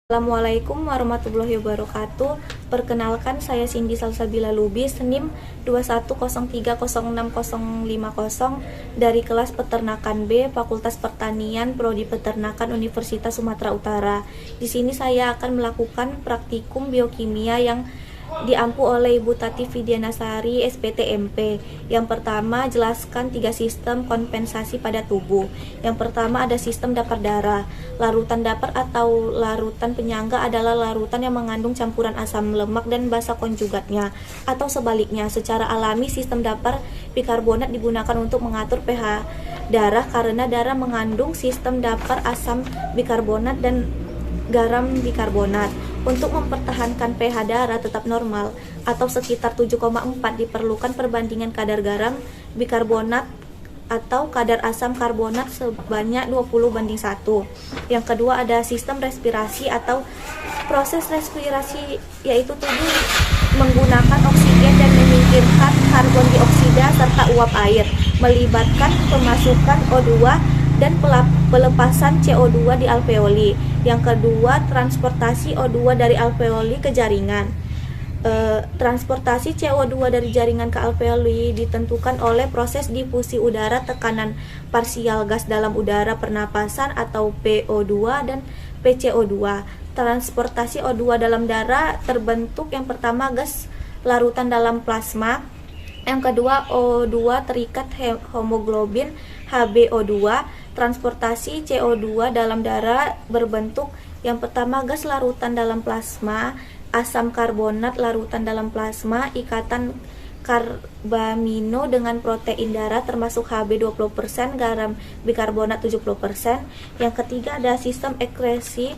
Assalamualaikum warahmatullahi wabarakatuh. Perkenalkan, saya Cindy Salsabila Lubis, NIM 2103060050 dari kelas Peternakan B, Fakultas Pertanian, Prodi Peternakan, Universitas Sumatera Utara. Di sini saya akan melakukan praktikum biokimia yang diampu oleh Ibu Tati Fidianasari, SPTMP. Yang pertama, jelaskan 3 sistem kompensasi pada tubuh. Yang pertama ada sistem dapur darah. Larutan dapur atau larutan penyangga adalah larutan yang mengandung campuran asam lemak dan basa konjugatnya, atau sebaliknya. Secara alami, sistem dapur bikarbonat digunakan untuk mengatur pH darah karena darah mengandung sistem dapur asam bikarbonat dan garam bikarbonat. Untuk mempertahankan pH darah tetap normal atau sekitar 7,4 diperlukan perbandingan kadar garam bikarbonat atau kadar asam karbonat sebanyak 20:1. Yang kedua ada sistem respirasi atau proses respirasi, yaitu tubuh menggunakan oksigen dan menyingkirkan karbon dioksida serta uap air, melibatkan pemasukan O2 dan pelepasan CO2 di alveoli. Yang kedua, transportasi O2 dari alveoli ke jaringan. Transportasi CO2 dari jaringan ke alveoli ditentukan oleh proses difusi udara, tekanan parsial gas dalam udara pernapasan atau PO2 dan PCO2. Transportasi O2 dalam darah terbentuk yang pertama gas larutan dalam plasma, yang kedua O2 terikat hemoglobin HbO2. Transportasi CO2 dalam darah berbentuk yang pertama gas larutan dalam plasma, asam karbonat larutan dalam plasma, ikatan karbamino dengan protein darah termasuk Hb 20%, garam bikarbonat 70%. Yang ketiga ada sistem ekskresi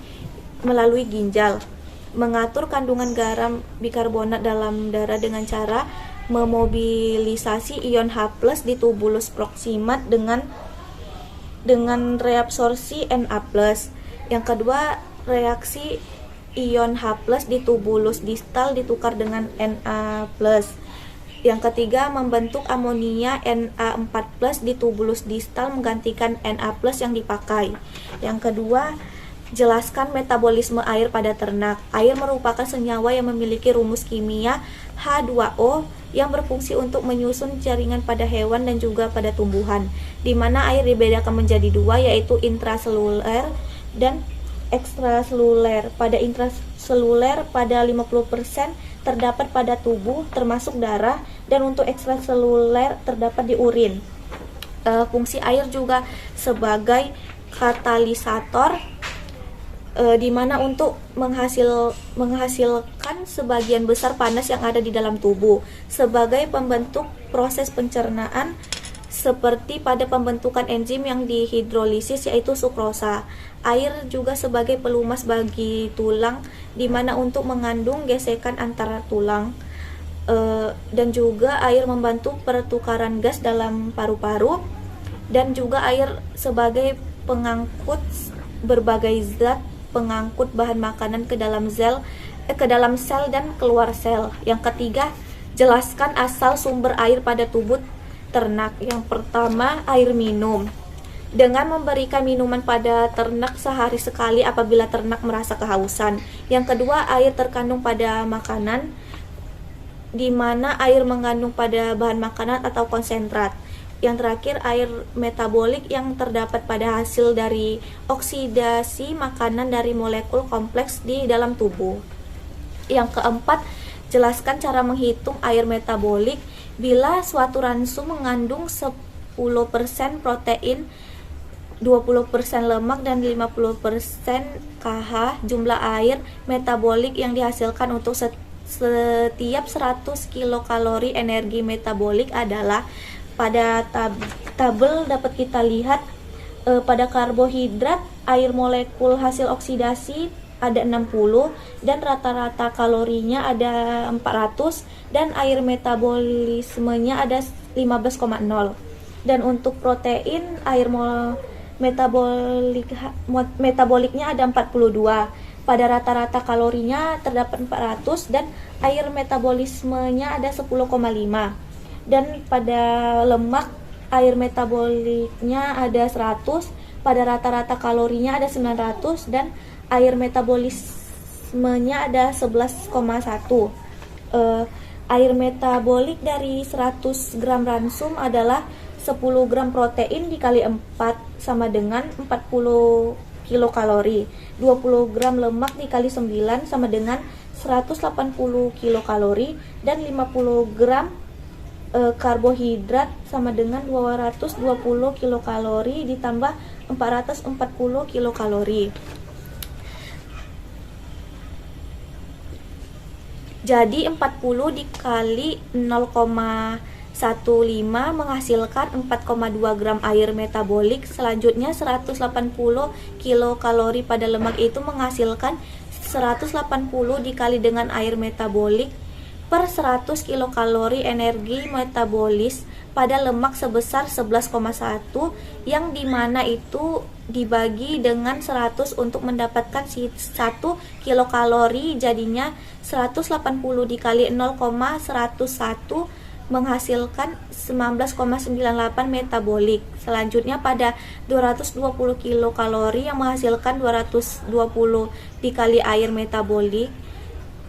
melalui ginjal, mengatur kandungan garam bikarbonat dalam darah dengan cara memobilisasi ion H+ di tubulus proksimat dengan reabsorpsi Na+. Yang kedua, reaksi ion H+ di tubulus distal ditukar dengan Na+. Yang ketiga, membentuk amonia Na4+ di tubulus distal menggantikan Na+ yang dipakai. Yang kedua, jelaskan metabolisme air pada ternak. Air merupakan senyawa yang memiliki rumus kimia H2O yang berfungsi untuk menyusun jaringan pada hewan dan juga pada tumbuhan, di mana air dibedakan menjadi dua, yaitu intraseluler dan ekstraseluler. Pada intraseluler pada 50% terdapat pada tubuh termasuk darah, dan untuk ekstraseluler terdapat di urin. Fungsi air juga sebagai katalisator, di mana untuk menghasilkan sebagian besar panas yang ada di dalam tubuh, sebagai pembentuk proses pencernaan seperti pada pembentukan enzim yang dihidrolisis yaitu sukrosa. Air juga sebagai pelumas bagi tulang, di mana untuk mengandung gesekan antara tulang, dan juga air membantu pertukaran gas dalam paru-paru, dan juga air sebagai pengangkut berbagai zat, pengangkut bahan makanan ke dalam sel dan keluar sel. Yang ketiga, jelaskan asal sumber air pada tubuh ternak. Yang pertama, air minum. Dengan memberikan minuman pada ternak sehari sekali apabila ternak merasa kehausan. Yang kedua, air terkandung pada makanan, di mana air mengandung pada bahan makanan atau konsentrat. Yang terakhir, air metabolik yang terdapat pada hasil dari oksidasi makanan dari molekul kompleks di dalam tubuh. Yang keempat, jelaskan cara menghitung air metabolik. Bila suatu ransum mengandung 10% protein, 20% lemak, dan 50% KH, jumlah air metabolik yang dihasilkan untuk setiap 100 kilokalori energi metabolik adalah, pada tabel dapat kita lihat pada karbohidrat air molekul hasil oksidasi ada 60 dan rata-rata kalorinya ada 400, dan air metabolismenya ada 15,0. Dan untuk protein air metaboliknya ada 42. Pada rata-rata kalorinya terdapat 400 dan air metabolismenya ada 10,5. Dan pada lemak air metaboliknya ada 100, pada rata-rata kalorinya ada 900, dan air metabolis metabolismenya ada 11,1. Air metabolik dari 100 gram ransum adalah 10 gram protein dikali 4 sama dengan 40 kilokalori. 20 gram lemak dikali 9 sama dengan 180 kilokalori, dan 50 gram karbohidrat sama dengan 220 kilokalori ditambah 440 kilokalori. Jadi 40 dikali 0,15 menghasilkan 4,2 gram air metabolik. Selanjutnya 180 kilokalori pada lemak itu menghasilkan 180 dikali dengan air metabolik per 100 kilokalori energi metabolis pada lemak sebesar 11,1, yang dimana itu dibagi dengan 100 untuk mendapatkan 1 kilokalori, jadinya 180 dikali 0,101 menghasilkan 19,98 metabolik. Selanjutnya pada 220 kilokalori yang menghasilkan 220 dikali air metabolik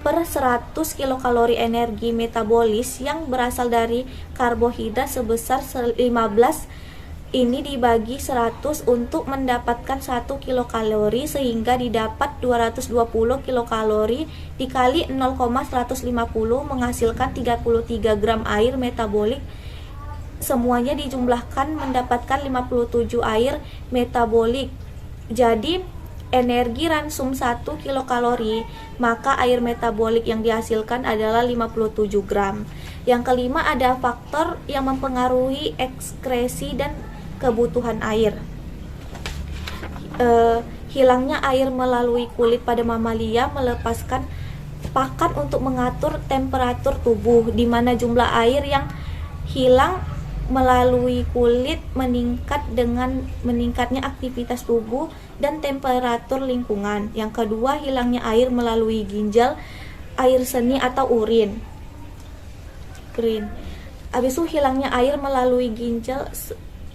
per 100 kilokalori energi metabolis yang berasal dari karbohidrat sebesar 15, ini dibagi 100 untuk mendapatkan 1 kilokalori, sehingga didapat 220 kilokalori dikali 0,150 menghasilkan 33 gram air metabolik. Semuanya dijumlahkan mendapatkan 57 air metabolik. Jadi energi ransum 1 kilokalori, maka air metabolik yang dihasilkan adalah 57 gram. Yang kelima, ada faktor yang mempengaruhi ekskresi dan kebutuhan air. Hilangnya air melalui kulit pada mamalia melepaskan pakan untuk mengatur temperatur tubuh, di mana jumlah air yang hilang melalui kulit meningkat dengan meningkatnya aktivitas tubuh dan temperatur lingkungan. Yang kedua, hilangnya air melalui ginjal, air seni atau urin. Habis itu hilangnya air melalui ginjal.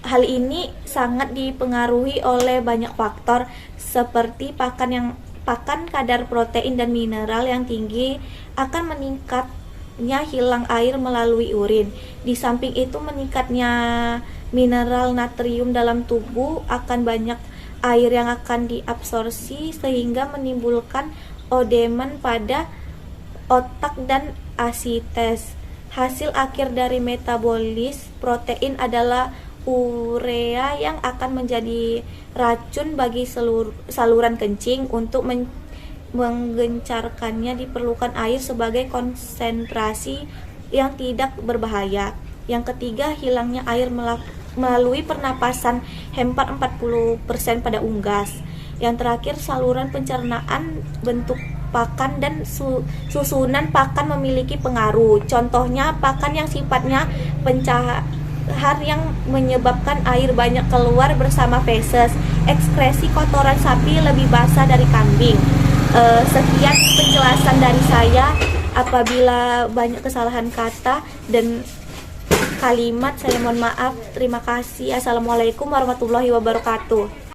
Hal ini sangat dipengaruhi oleh banyak faktor seperti pakan kadar protein dan mineral yang tinggi akan meningkatnya hilang air melalui urin. Di samping itu, meningkatnya mineral natrium dalam tubuh akan banyak air yang akan diabsorpsi sehingga menimbulkan odeman pada otak dan asites. Hasil akhir dari metabolis protein adalah urea yang akan menjadi racun bagi saluran kencing. Untuk menggencarkannya diperlukan air sebagai konsentrasi yang tidak berbahaya. Yang ketiga, hilangnya air melalui pernapasan hempat 40% pada unggas. Yang terakhir, saluran pencernaan, bentuk pakan dan susunan pakan memiliki pengaruh. Contohnya, pakan yang sifatnya pencahar yang menyebabkan air banyak keluar bersama feses. Ekskresi kotoran sapi lebih basah dari kambing. Sekian penjelasan dari saya. Apabila banyak kesalahan kata dan kalimat, saya mohon maaf. Terima kasih. Assalamualaikum warahmatullahi wabarakatuh.